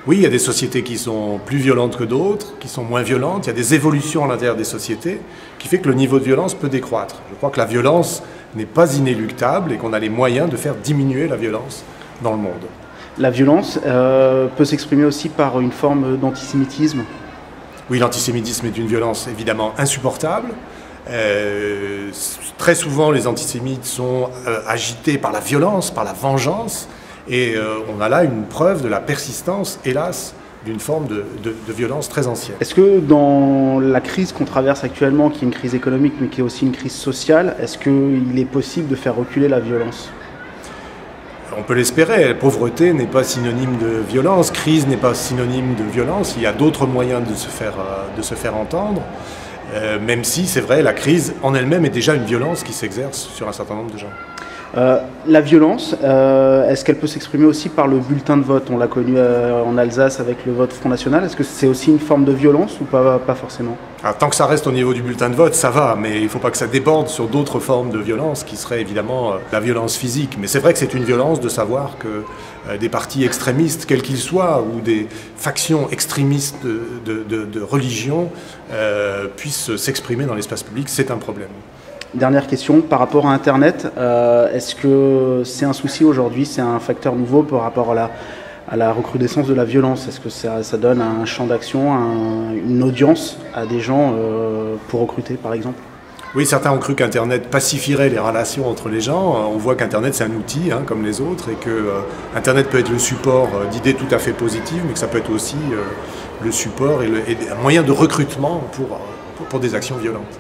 Oui, il y a des sociétés qui sont plus violentes que d'autres, qui sont moins violentes. Il y a des évolutions à l'intérieur des sociétés qui fait que le niveau de violence peut décroître. Je crois que la violence n'est pas inéluctable et qu'on a les moyens de faire diminuer la violence dans le monde. La violence peut s'exprimer aussi par une forme d'antisémitisme. Oui, l'antisémitisme est une violence évidemment insupportable. Très souvent, les antisémites sont agités par la violence, par la vengeance. Et on a là une preuve de la persistance, hélas, d'une forme de violence très ancienne. Est-ce que dans la crise qu'on traverse actuellement, qui est une crise économique mais qui est aussi une crise sociale, est-ce qu'il est possible de faire reculer la violence ? On peut l'espérer. Pauvreté n'est pas synonyme de violence, crise n'est pas synonyme de violence. Il y a d'autres moyens de se faire entendre, même si, c'est vrai, la crise en elle-même est déjà une violence qui s'exerce sur un certain nombre de gens. La violence, est-ce qu'elle peut s'exprimer aussi par le bulletin de vote? On l'a connu en Alsace avec le vote Front National. Est-ce que c'est aussi une forme de violence ou pas forcément? Alors, tant que ça reste au niveau du bulletin de vote, ça va, mais il ne faut pas que ça déborde sur d'autres formes de violence qui seraient évidemment la violence physique. Mais c'est vrai que c'est une violence de savoir que des partis extrémistes, quels qu'ils soient, ou des factions extrémistes de religion puissent s'exprimer dans l'espace public, c'est un problème. Dernière question, par rapport à Internet, est-ce que c'est un souci aujourd'hui, c'est un facteur nouveau par rapport à la recrudescence de la violence? Est-ce que ça donne un champ d'action, une audience à des gens pour recruter par exemple? Oui, certains ont cru qu'Internet pacifierait les relations entre les gens. On voit qu'Internet c'est un outil comme les autres et que Internet peut être le support d'idées tout à fait positives, mais que ça peut être aussi le support et un moyen de recrutement pour des actions violentes.